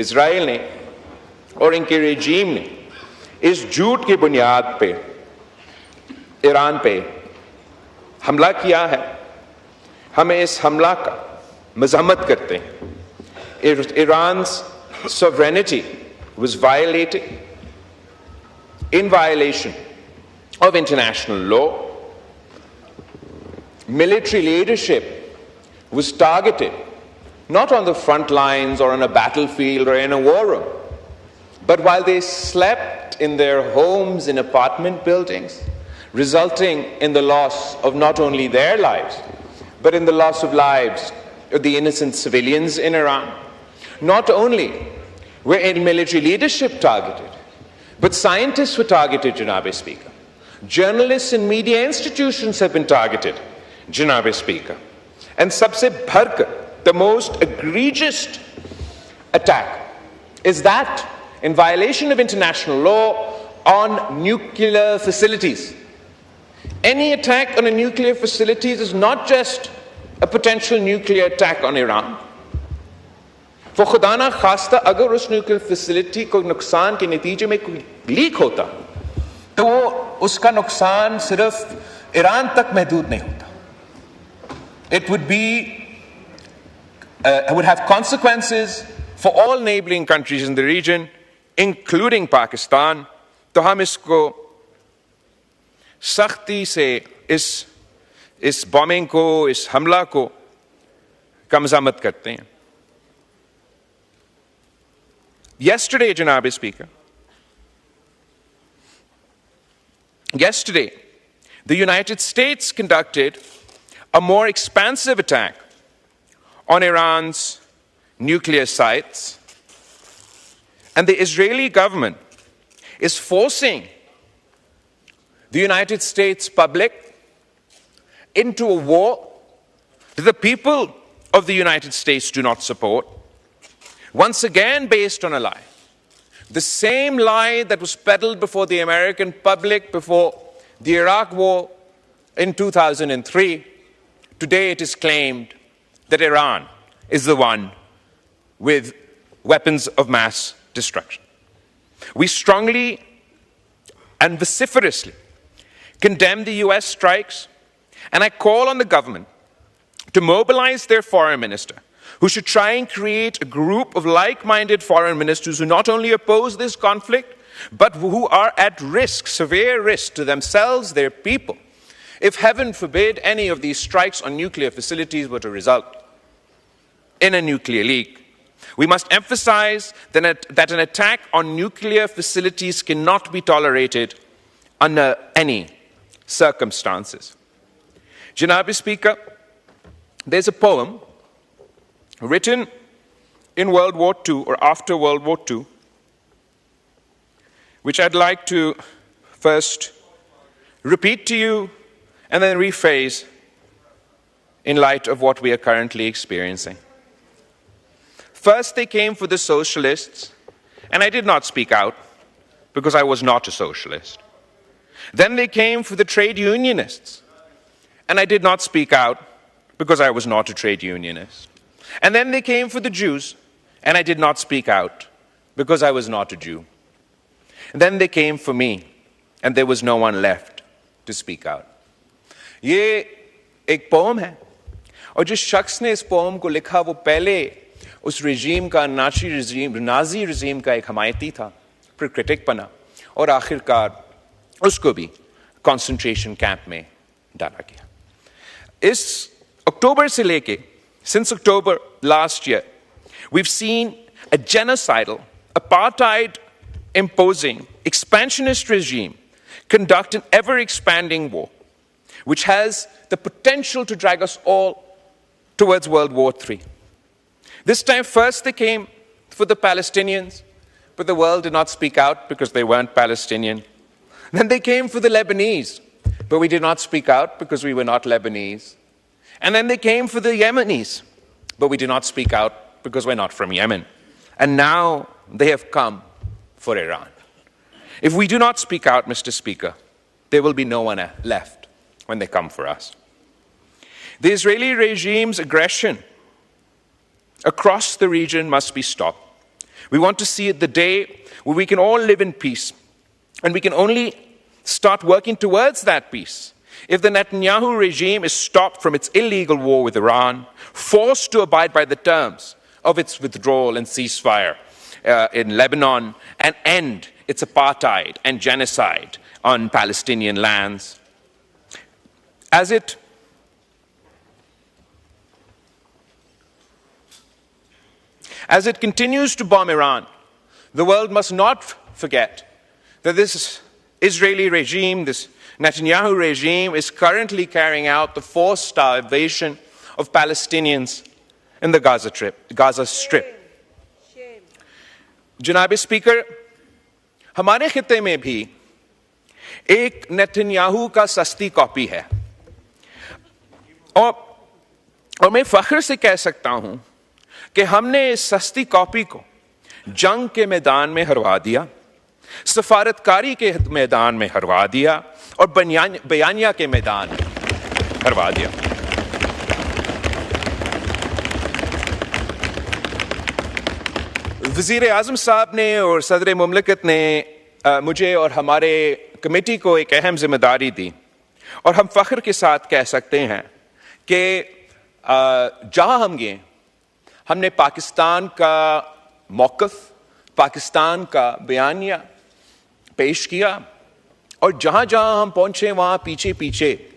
اسرائیل نے اور ان کے رجیم نے اس جھوٹ کی بنیاد پہ ایران پہ حملہ کیا ہے. ہم اس حملہ کا مذمت کرتے ہیں. Iran's sovereignty was violated in violation of international law. Military leadership was targeted not on the front lines or on a battlefield or in a war room, but while they slept in their homes in apartment buildings, resulting in the loss of not only their lives, but in the loss of lives of the innocent civilians in Iran. Not only were military leadership targeted, but scientists were targeted, Janab Speaker. Journalists and media institutions have been targeted, Janab Speaker. And sabse bharkar, the most egregious attack is that in violation of international law on nuclear facilities. Any attack on a nuclear facility is not just a potential nuclear attack on Iran. For خدا نہ خواستہ اگر اس nuclear facility کو نقصان کے نتیجے میں کوئی leak ہوتا تو وہ اس کا نقصان صرف ایران تک محدود نہیں ہوتا. It would have consequences for all neighboring countries in the region, including Pakistan. تو ہم اس کو سختی سے اس بومنگ کو, اس حملہ کو کا مذمت کرتے ہیں. Yesterday, Janab Speaker, the United States conducted a more expansive attack on Iran's nuclear sites, and the Israeli government is forcing the United States public into a war that the people of the United States do not support, once again based on a lie. The same lie that was peddled before the American public before the Iraq war in 2003. Today it is claimed that Iran is the one with weapons of mass destruction. We strongly and vociferously condemn the US strikes, and I call on the government to mobilize their foreign minister, who should try and create a group of like-minded foreign ministers who not only oppose this conflict, but who are at risk, severe risk to themselves, their people, if heaven forbid any of these strikes on nuclear facilities were to result in a nuclear leak. We must emphasize that an attack on nuclear facilities cannot be tolerated under any circumstances. Janab Speaker, there's a poem written in World War II or after World War II, which I'd like to first repeat to you and then rephrase in light of what we are currently experiencing. First, they came for the socialists, and I did not speak out because I was not a socialist. Then they came for the trade unionists, and I did not speak out because I was not a trade unionist. And then they came for the Jews, and I did not speak out because I was not a Jew. And then they came for me, and there was no one left to speak out. یہ ایک پوم ہے, اور جس شخص نے اس پوم کو لکھا وہ پہلے اس رژیم کا نازی رژیم کا ایک حمایتی تھا, پھر کرٹک بنا, اور آخر کار اس کو بھی کنسنٹریشن کیمپ میں ڈالا گیا. اس اکتوبر سے لے کے since October last year, we've seen a genocidal, apartheid-imposing, expansionist regime conduct an ever-expanding war, which has the potential to drag us all towards World War III. This time, first they came for the Palestinians, but the world did not speak out because they weren't Palestinian. Then they came for the Lebanese, but we did not speak out because we were not Lebanese. And then they came for the Yemenis, but we did not speak out because we're not from Yemen. And now they have come for Iran. If we do not speak out, Mr. Speaker, there will be no one left when they come for us. The Israeli regime's aggression across the region must be stopped. We want to see the day where we can all live in peace. And we can only start working towards that peace if the Netanyahu regime is stopped from its illegal war with Iran, forced to abide by the terms of its withdrawal and ceasefire in Lebanon, and end its apartheid and genocide on Palestinian lands. As it continues to bomb Iran, the world must not forget that this Israeli regime, this Netanyahu regime, is currently carrying out the forced starvation of Palestinians in the Gaza Strip. जनाब speaker, हमारे खित्ते में भी एक Netanyahu का सस्ती copy है, और मैं फख्र से कह सकता हूं कि हमने इस सस्ती कॉपी को जंग के मैदान में हरवा दिया, सफारतकारी के मैदान में हरवा दिया और बयानिया के मैदान में हरवा दिया. वज़ीर आज़म साहब ने और सदर मुमलिकत ने मुझे और हमारे कमेटी को एक अहम जिम्मेदारी दी, और हम फ़ख्र के साथ कह सकते हैं कि जहां हम गए हमने पाकिस्तान का मौक़िफ़, पाकिस्तान का बयानिया पेश किया, और जहां जहां हम पहुंचे वहां पीछे पीछे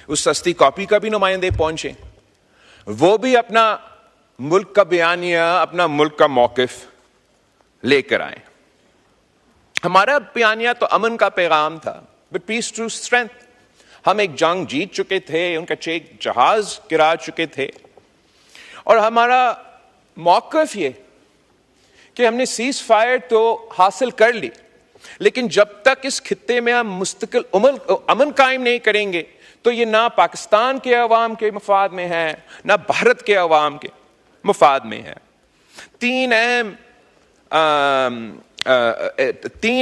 उस सस्ती कॉपी का भी नुमाइंदे पहुंचे, वो भी अपना मुल्क का बयानिया, अपना मुल्क का मौक़िफ़ लेकर आए. हमारा बयानिया तो अमन का पैगाम था, बट पीस थ्रू स्ट्रेंथ. हम एक जंग जीत चुके थे, उनका 6 जहाज गिरा चुके थे, और हमारा मौक़िफ़ ये कि हमने सीज़ फायर तो हासिल कर ली, लेकिन जब तक इस खित्ते में हम मुस्तकिल अमन कायम नहीं करेंगे तो ये ना पाकिस्तान के अवाम के मफाद में है, ना भारत के अवाम के मफाद में है. 3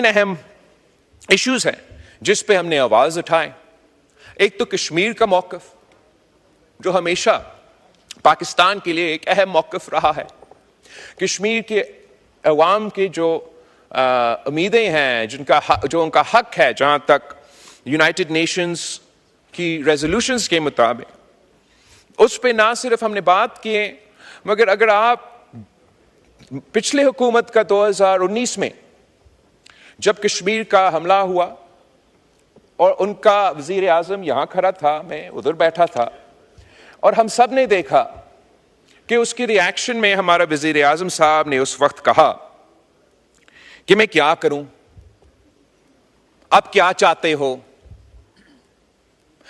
अहम इश्यूज हैं जिस पे हमने आवाज उठाए. एक तो कश्मीर का मौक़िफ़, जो हमेशा पाकिस्तान के लिए एक अहम मौक़िफ़ रहा है. कश्मीर के अवाम के जो उम्मीदें हैं, जो उनका हक है, जहां तक यूनाइटेड नेशंस की रेजोल्यूशंस के मुताबिक, उस पे ना सिर्फ हमने बात किए, मगर अगर आप पिछले हुकूमत का 2019 में जब कश्मीर का हमला हुआ और उनका वज़ीर आज़म यहाँ खड़ा था, मैं उधर बैठा था, और हम सब ने देखा कि उसकी रिएक्शन में हमारा वज़ीर आज़म साहब ने उस वक्त कहा कि मैं क्या करूं, आप क्या चाहते हो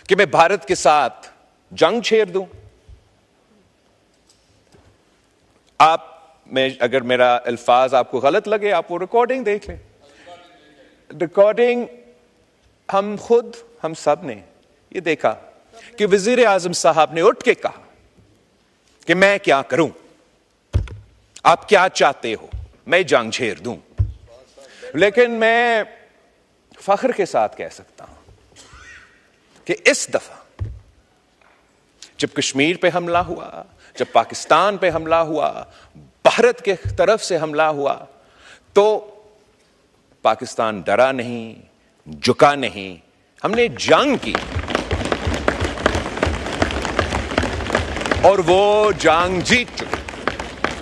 कि मैं भारत के साथ जंग छेड़ दूं? अगर मेरा अल्फाज आपको गलत लगे, आप वो रिकॉर्डिंग देख लें. रिकॉर्डिंग हम सब ने ये देखा कि वज़ीर आज़म साहब ने उठ के कहा कि मैं क्या करूं, आप क्या चाहते हो, मैं जंग छेड़ दूं. लेकिन मैं फख्र के साथ कह सकता हूं कि इस दफा जब कश्मीर पे हमला हुआ, जब पाकिस्तान पे हमला हुआ, भारत के तरफ से हमला हुआ, तो पाकिस्तान डरा नहीं, झुका नहीं, हमने जंग की, और वो जंग जीत